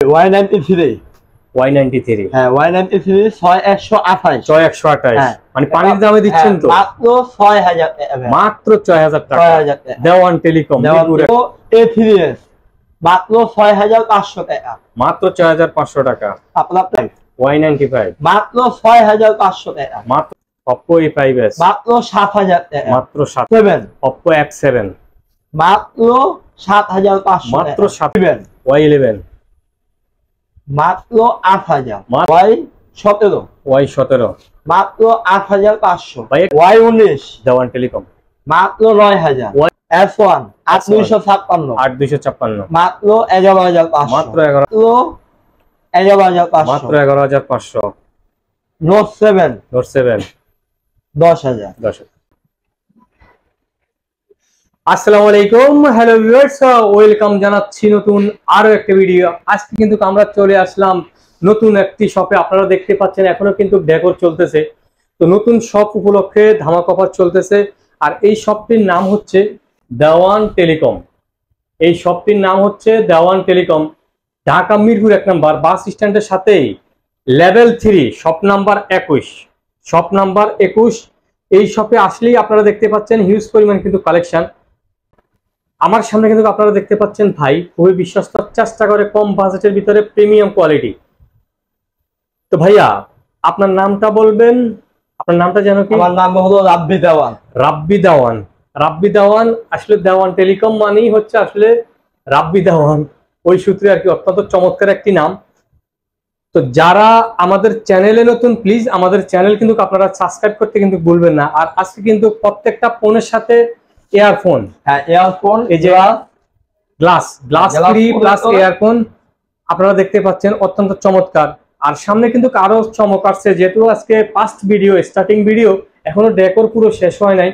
Y93 Y93 হ্যাঁ Y93 6128 6128 মানে পানির দামে দিচ্ছেন তো মাত্র 6000 টাকা মাত্র 6000 টাকা 6000 টাকা দেওয়ান টেলিকম A3s মাত্র 6500 টাকা মাত্র 6500 টাকা আপনার Y95 মাত্র 6500 টাকা মাত্র Oppo A5s মাত্র 7000 টাকা মাত্র 7 Oppo X7 মাত্র 7500 মাত্র 7 Y11 মাত্র 8000 Y17 Y17 মাত্র 8500 ভাই Y19 দেওয়ান টেলিকম মাত্র 9000 S1 8256 8256 মাত্র 11500 মাত্র 11500 মাত্র 11500 Note 7 Note 7 10000 আসসালামু আলাইকুম হ্যালো ভিউয়ার্স ওয়েলকাম জানাচ্ছি নতুন আরো একটা ভিডিও। আজকে কিন্তু আমরা চলে আসলাম নতুন একটি শপে। আপনারা দেখতে পাচ্ছেন এখনো কিন্তু ডেকোর চলতেছে, তো নতুন শপ উপলক্ষে ধামাকা অফার চলতেছে। আর এই শপটির নাম হচ্ছে দেওয়ান টেলিকম। এই শপটির নাম হচ্ছে দেওয়ান টেলিকম, ঢাকা মিরপুর 1 নম্বর বাস স্ট্যান্ডের সাথেই level 3 shop number 21 shop number 21। এই শপে আসলেই আপনারা দেখতে পাচ্ছেন হিউজ পরিমাণ কিন্তু কালেকশন। আমার সামনে কিন্তু আপনারা দেখতে পাচ্ছেন ভাই খুবই বিশ্বস্ত, চেষ্টা করে কম বাজেটের ভিতরে প্রিমিয়াম কোয়ালিটি। তো ভাইয়া আপনার নামটা বলবেন, আপনার নামটা জানো কি? আমার নাম হলো রাব্বি দেওয়ান। রাব্বি দেওয়ান, রাব্বি দেওয়ান। আসলে দেওয়ান টেলিকম মানেই হচ্ছে আসলে রাব্বি দেওয়ান, ওই সূত্রে আর কি। অত্যন্ত চমৎকার একটি নাম। তো যারা আমাদের চ্যানেলে নতুন প্লিজ আমাদের চ্যানেল কিন্তু আপনারা সাবস্ক্রাইব করতে কিন্তু ভুলবেন না। আর আজকে কিন্তু প্রত্যেকটা ফোনের সাথে ইয়ারফোন, হ্যাঁ ইয়ারফোন, এই যে গ্লাস ফ্রি প্লাস ইয়ারফোন আপনারা দেখতে পাচ্ছেন, অত্যন্ত চমৎকার। আর সামনে কিন্তু আরো চমক আসছে, যেহেতু আজকে ফার্স্ট ভিডিও, স্টার্টিং ভিডিও, এখনো ডেকোর পুরো শেষ হয় নাই।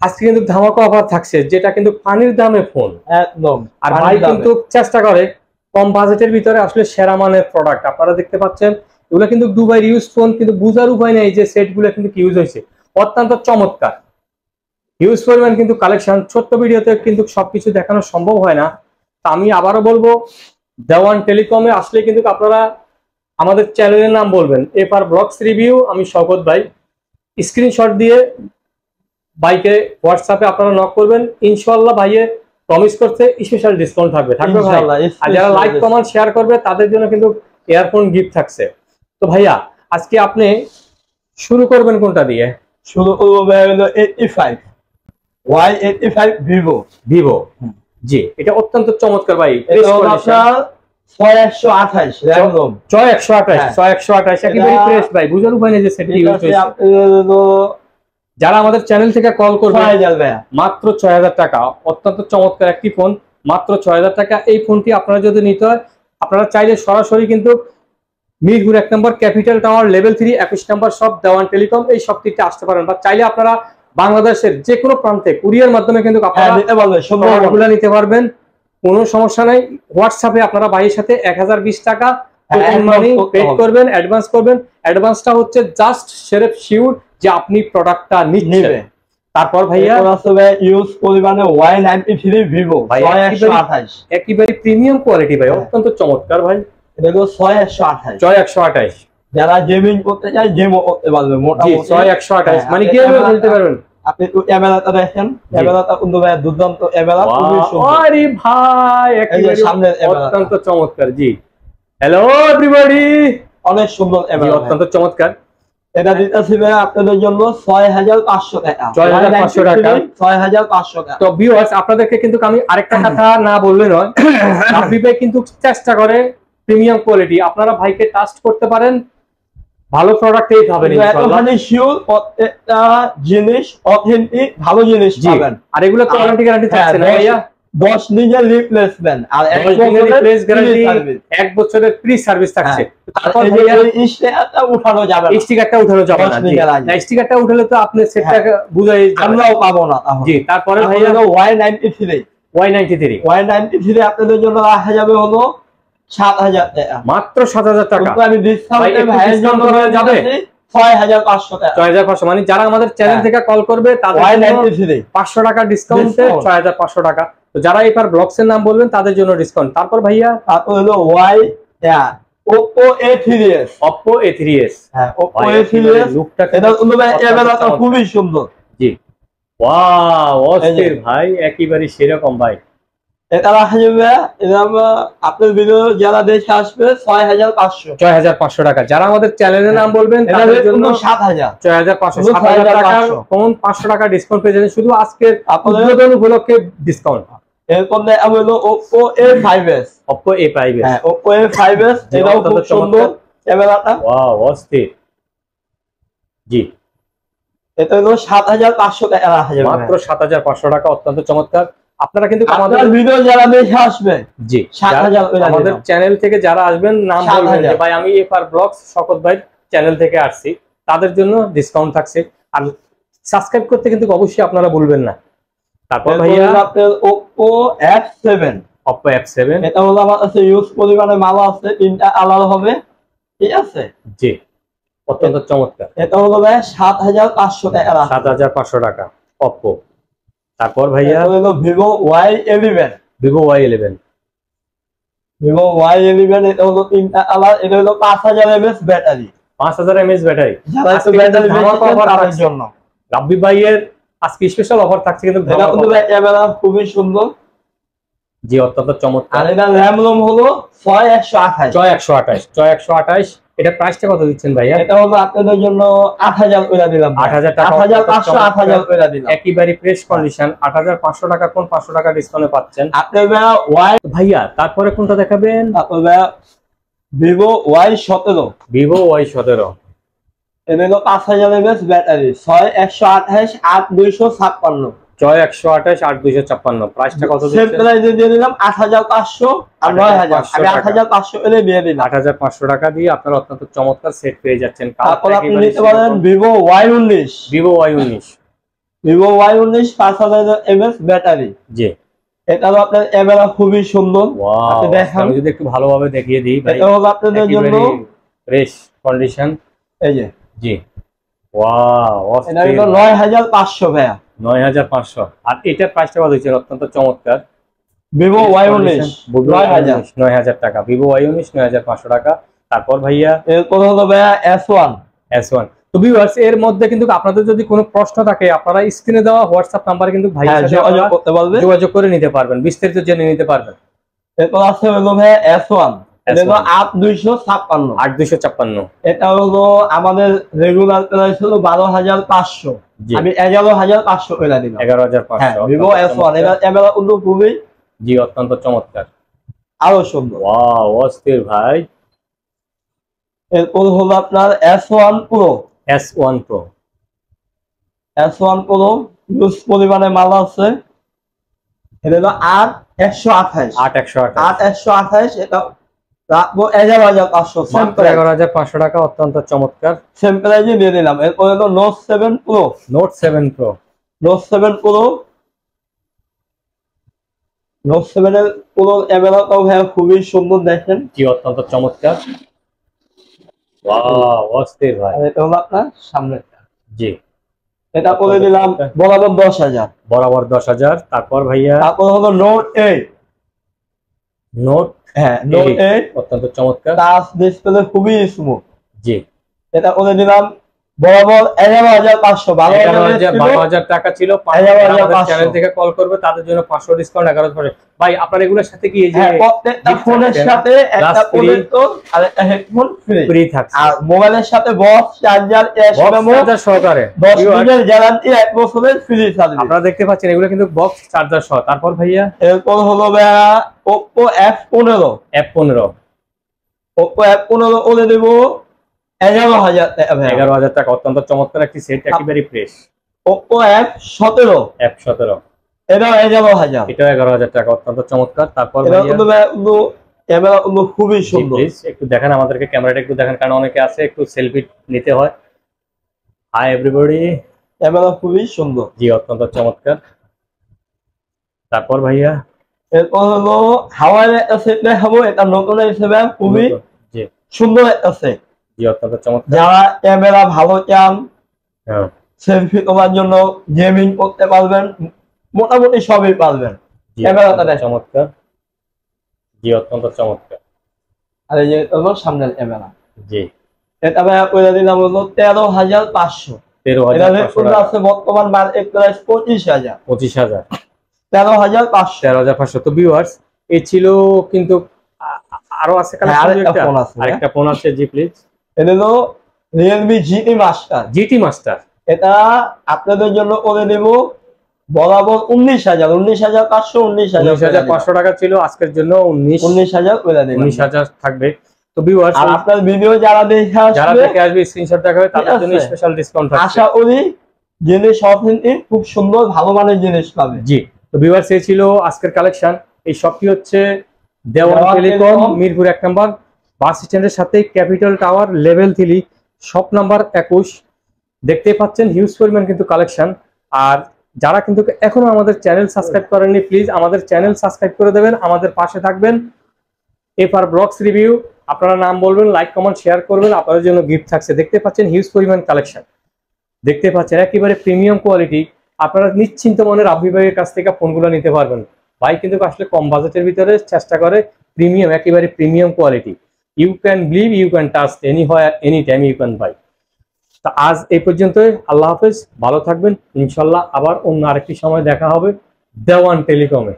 আজকে কিন্তু ধামাকা অফার থাকছে, যেটা কিন্তু পানির দামে ফোন একদম। আর ভাই কিন্তু চেষ্টা করে কম বাজেটের ভিতরে আসলে সেরা মানের প্রোডাক্ট। আপনারা দেখতে পাচ্ছেন এগুলো কিন্তু দুবাই ইউজ ফোন, কিন্তু বুঝার উপায় নেই যে সেটগুলো কিন্তু ইউজ হয়েছে। অত্যন্ত চমৎকার হিউজ পরিমাণ কিন্তু কালেকশন। ছোট্ট ভিডিওতে কিন্তু সবকিছু দেখানো সম্ভব হয় না। তা আমি আবারও বলবো দেওয়ান টেলিকমে আসলে কিন্তু আপনারা আমাদের চ্যানেলের নাম বলবেন এফআর ব্লগস রিভিউ। আমি শওকত ভাই, স্ক্রিনশট দিয়ে ভাইকে হোয়াটসঅ্যাপে আপনারা নক করবেন। ইনশাআল্লাহ ভাইয়ে প্রমিস করতে স্পেশাল ডিসকাউন্ট থাকবে ভাই। আর যারা লাইক কমেন্ট শেয়ার করবে তাদের জন্য কিন্তু ইয়ারফোন গিফট থাকছে। তো ভাইয়া আজকে আপনি শুরু করবেন কোনটা দিয়ে? শুরু করবো হলো 85 Y85 ভিভো। জি, এটা অত্যন্ত চমৎকার ভাই। এটা আপনার 6128 র‍্যান্ডম 6128 একেবারে ফ্রেশ ভাই, বুঝার উপায় নেই যে সেটটি ইউজ হয়েছে। যারা আমাদের চ্যানেল থেকে কল করবে মাত্র 6000 টাকা, অত্যন্ত চমৎকার একটি ফোন, মাত্র 6000 টাকা। এই ফোনটি আপনারা যদি নিতে হয় আপনারা চাইলে সরাসরি কিন্তু মিরপুর 1 নম্বর ক্যাপিটাল টাওয়ার লেভেল 3 21 নম্বর শপ দেওয়ান টেলিকম এই শপটিতে আসতে পারেন। বা চাইলে আপনারা বাংলাদেশের যে কোনো প্রান্তে কুরিয়ার মাধ্যমে কিন্তু আপনারা নিতে পারবেন, কোনো সমস্যা নাই। হোয়াটসঅ্যাপে আপনারা ভাইয়ের সাথে 1020 টাকা পে করবেন, অ্যাডভান্স করবেন। অ্যাডভান্সটা হচ্ছে জাস্ট সেরেফ শিওর যে আপনি প্রোডাক্টটা নিচ্ছেন। তারপর ভাইয়া ইউজ পরিমাণে Y93 ভিভো ভাই 6128 একেবারে প্রিমিয়াম কোয়ালিটি ভাই, অত্যন্ত চমৎকার ভাই। এটা হলো 6128 যারা গেমিং করতে চায় গেমও করতে পারবে মোটামুটি 6128 মানে গেমও খেলতে পারবেন। আপনি একটু ক্যামেরাটা দেখেন, ক্যামেরাটা কিন্তু ভাই দুর্দান্ত ক্যামেরা, খুবই সুন্দর। আরে ভাই একেবারে সামনের অত্যন্ত চমৎকার। জি হ্যালো এভরিবডি, অনেক সুন্দর ক্যামেরা, অত্যন্ত চমৎকার। এটা দিতেছি ভাই আপনাদের জন্য 6500 টাকা 6500 টাকা 6500 টাকা। তো ভিউয়ার্স আপনাদেরকে কিন্তু আমি আরেকটা কথা না বললে নয়, আপনি ভাই কিন্তু চেষ্টা করে প্রিমিয়াম কোয়ালিটি। আপনারা ভাইকে ট্রাস্ট করতে পারেন, ভালো প্রোডাক্ট এই পাবেন ইনশাআল্লাহ। মানে শিওর প্রত্যেকটা জিনিস অথেন্টিক ভালো জিনিস পাবেন। আর এগুলো তো ওয়ারেন্টি গ্যারান্টি থাকছে না ভাইয়া, 10 দিনের রিপ্লেসমেন্ট আর 1 বছরের রিপ্লেস গ্যারান্টি, 1 বছরের ফ্রি সার্ভিস থাকছে। তারপর ভাইয়া স্টিকারটা উঠানো যাবে না, স্টিকারটা উঠানো যাবে না। স্টিকারটা উঠালে তো আপনি সেটটা বুঝাই আমরাও পাবো না। জি তারপরে ভাইয়া Y93 আপনাদের জন্য রাখা যাবে হলো 7000 টাকা, মাত্র 7000 টাকা। আমি ডিসকাউন্টে ভাইয়ের জন্য হয়ে যাবে 6500 টাকা 6500। মানে যারা আমাদের চ্যানেল থেকে কল করবে তাদের 500 টাকা ডিসকাউন্টে 6500 টাকা। তো যারা এবার ব্লগস এর নাম বলবেন তাদের জন্য ডিসকাউন্ট। তারপর ভাইয়া তারপর হলো Oppo A3s। Oppo A3s, হ্যাঁ Oppo ভাই, A3s লুকটা এটা কিন্তু ভাই ক্যামেরাটা খুবই সুন্দর। জি, ওয়াও, অস্থির ভাই, একেবারে সেরকম ভাই। এটা রাখা যাবে, এটা আপনার ভিডিও যারা দেখে আসবে 6500। 6500 টাকা। যারা আমাদের চ্যানেলের নাম বলবেন তাদের জন্য 7000। 6500, 7000 টাকার কোন 500 টাকা ডিসকাউন্ট পেয়ে যাবেন শুধু আজকের উদ্বোধন উপলক্ষে ডিসকাউন্ট। এরপর হলো Oppo A5s। Oppo A5s, হ্যাঁ Oppo A5s, এটাও খুব সুন্দর ক্যামেরাটা। ওয়াও, অস্থির। জি, এটা হলো 7500 টাকা রাখা যাবে, মাত্র 7500 টাকা, অত্যন্ত চমৎকার। আপনারা কিন্তু আমাদের ভিডিও যারা দেখে আসবে, জি, 7000 আমাদের চ্যানেল থেকে যারা আসবেন নাম বলবেন যে ভাই আমি এফআর ব্লগস শকত ভাই চ্যানেল থেকে আসছি, তাদের জন্য ডিসকাউন্ট থাকছে। আর সাবস্ক্রাইব করতে কিন্তু অবশ্যই আপনারা ভুলবেন না। তারপর ভাইয়া আপনার Oppo F7। Oppo F7, এটা হলো আমার কাছে ইউজ পরিমাণে মাল আছে, 3টা আলাদা হবে, ঠিক আছে। জি, অত্যন্ত চমৎকার। এটা হলো ভাই 7500 টাকা। 7500 টাকা Oppo। তারপর ভাইয়া হলো Vivo Y11। Vivo Y11, Vivo Y11, এটা হলো 3টা আলাদা। এটা হলো 5000 mAh ব্যাটারি। 5000 mAh battery. যারা একটু ব্যাটারি তাদের জন্য রাব্বি ভাইয়ের আজকে স্পেশাল অফার থাকছে কিন্তু। এটা কিন্তু ক্যামেরা খুবই সুন্দর। জি, অত্যন্ত চমৎকার। আর এটা RAM ROM হলো 6128। 6128। এটা প্রাইসটা কত দিচ্ছেন ভাইয়া? এটা হলো আপনাদের জন্য 8000 কইরা দিলাম। 8000 টাকা, 8500 8000 কইরা দিলাম। একেবারে ফ্রেশ কন্ডিশন। 8500 টাকা কোন 500 টাকা ডিসকাউন্টে পাচ্ছেন আপনারা ভাইয়া। তারপরে কোনটা দেখাবেন? আপনারা Vivo Y17। Vivo Y17, এটা হলো 5000 mAh ব্যাটারি, 6128 8256। 6128 8256। প্রাইসটা কত দিচ্ছেন? সেম প্রাইসে দিয়ে দিলাম 8500 আর 9000। আমি 8500 এর দিয়ে দিলাম। 8500 টাকা দিয়ে আপনারা অত্যন্ত চমৎকার সেট পেয়ে যাচ্ছেন। তারপর আপনি নিতে পারেন Vivo Y19। Vivo Y19, Vivo Y19 5000 mAh battery. জি, এটাও আপনার ক্যামেরা খুবই সুন্দর। আপনি দেখেন, আমি যদি একটু ভালোভাবে দেখিয়ে দিই ভাই, এটা হলো আপনাদের জন্য ফ্রেশ কন্ডিশন। এই যে জি, ওয়াও, এটা হলো 9500 ভাইয়া। 9500। আর এটার প্রাইসটা কত হচ্ছে? অত্যন্ত চমৎকার। Vivo Y19 9000 টাকা। Vivo Y19 9500 টাকা। তারপর ভাইয়া এরপর হলো ভাইয়া S1। তো ভিউয়ার্স, এর মধ্যে কিন্তু আপনাদের যদি কোনো প্রশ্ন থাকে আপনারা স্ক্রিনে দেওয়া হোয়াটসঅ্যাপ নাম্বারে কিন্তু ভাইয়ের সাথে যোগাযোগ করে নিতে পারবেন, বিস্তারিত জেনে নিতে পারবেন। এরপর আছে হলো ভাইয়া S1। এটা হলো 8256। 8256। এটা হলো আমাদের রেগুলার প্রাইস হলো 12500। আমি 11500 করে দিলাম। 11500। Vivo S1 এটা ক্যামেরা কিন্তু খুবই, জি, অত্যন্ত চমৎকার, আরো সুন্দর। ওয়াও, অস্থির ভাই। এরপর হলো আপনার S1 Pro। S1 Pro use পরিমাণে মাল আছে। এটা হলো 8128। 8128। এটা রাখবো 11500। 11500 টাকা, অত্যন্ত চমৎকার। সেম প্রাইসে দিয়ে দিলাম। এরপর হলো Note 7 Pro। Note 7 Pro এর পুরো ক্যামেরাটাও ভাই খুবই সুন্দর, দেখেন। জি, অত্যন্ত চমৎকার, ওয়াও, অস্থির ভাই। এটা হলো আপনার সামনেটা। জি, এটা করে দিলাম বরাবর 10000। বরাবর 10000। তারপর ভাইয়া তারপর হলো Note 8। Note 8 অত্যন্ত চমৎকার, টাচ ডিসপ্লে খুবই স্মুথ। জি, এটা করে দিলাম বরাবর 11500। 12000 টাকা ছিল। চ্যানেল থেকে কল করবে তাদের জন্য 500 ডিসকাউন্ট 1100। ভাই আপনার এগুলোর সাথে কি এই যে প্রত্যেকটা ফোনের সাথে একটা প্রোটেক্টর আর একটা হেডফোন ফ্রি থাকছে, আর মোবাইলের সাথে বক্স চার্জার সহকারে 10 দিনের গ্যারান্টি, 1 বছরের ফ্রি সার্ভিস। আপনারা দেখতে পাচ্ছেন এগুলো কিন্তু বক্স চার্জার সহ। তারপর ভাইয়া এরপর হলো ভাইয়া Oppo F15। Oppo F15 করে দেব 11000 টাকা। 11000 টাকা, অত্যন্ত চমৎকার একটি সেট, একেবারে ফ্রেশ। Oppo F17। এটাও 11000। এটাও 11000 টাকা, অত্যন্ত চমৎকার। তারপর ক্যামেরা খুবই সুন্দর। একটু দেখেন আমাদেরকে, ক্যামেরাটা একটু দেখেন, কারণ অনেকে আছে একটু সেলফি নিতে হয়। হাই এভরিবডি, ক্যামেরা খুবই সুন্দর। জি, অত্যন্ত চমৎকার। তারপর ভাইয়া এরপর হলো হাওয়াই একটা সেট দেখাবো। এটা নতুন হিসেবে খুবই সুন্দর একটা সেট। জি, অত্যন্ত চমৎকার। যারা ক্যামেরা ভালো চান, সেলফি তোলার জন্য, গেমিং করতে পারবেন, মোটামুটি সবই পারবেন। ক্যামেরাটা দেখো চমৎকার, জি অত্যন্ত চমৎকার। আর এই যে হলো সামনের ক্যামেরা। জি এটা ভাই ওইটা দিলাম হলো 13,500। এটা রেট 13,500 আছে বর্তমান মার্কেট প্রাইস 25,000। 25,000 13,500। 13,500। তো ভিউয়ার্স এই ছিল কিন্তু আরো আছে কালেকশন, আরেকটা ফোন আছে। জি প্লিজ। এটা হলো Realme GT Master। GT master, এটা আপনাদের জন্য করে দেব বরাবর 19,000। 19,500। 19,500 টাকা ছিল, আজকের জন্য 19,000 করে দেব। 19,000 থাকবে। তো ভিউয়ার্স আর আপনার ভিডিও যারা দেখে আসবে স্ক্রিনশট দেখাবে, তাদের জন্য স্পেশাল ডিসকাউন্ট থাকবে। আশা করি জিনিস অথেন্টিক খুব সুন্দর ভালো মানের জিনিস পাবে। জি তো ভিউয়ার্স এই ছিল আজকের কালেকশন। এই শপটি হচ্ছে দেওয়ান টেলিকম, মিরপুর 1 নম্বর বাস স্ট্যান্ডের সাথে capital tower, level 3, shop number 21। দেখতে পাচ্ছেন হিউজ পরিমাণ কিন্তু কালেকশন। আর যারা কিন্তু এখনো আমাদের চ্যানেল সাবস্ক্রাইব করেননি, প্লিজ আমাদের চ্যানেল সাবস্ক্রাইব করে দেবেন, আমাদের পাশে থাকবেন। এফআর ব্লগস রিভিউ, আপনারা নাম বলবেন, লাইক কমেন্ট শেয়ার করবেন, আপনাদের জন্য গিফট থাকছে। দেখতে পাচ্ছেন হিউজ পরিমাণ কালেকশন, দেখতে পাচ্ছেন একেবারে প্রিমিয়াম কোয়ালিটি। আপনারা নিশ্চিন্ত মনে রাব্বি ভাইয়ের কাছ থেকে ফোনগুলো নিতে পারবেন। ভাই কিন্তু আসলে কম বাজেটের ভিতরে চেষ্টা করে প্রিমিয়াম, একেবারে premium quality. You can believe, you can touch, anywhere any time you can buy. তা আজ এই পর্যন্তই, আল্লাহ হাফেজ, ভালো থাকবেন। ইনশাল্লাহ আবার অন্য আরেকটি সময় দেখা হবে দেওয়ান টেলিকমে।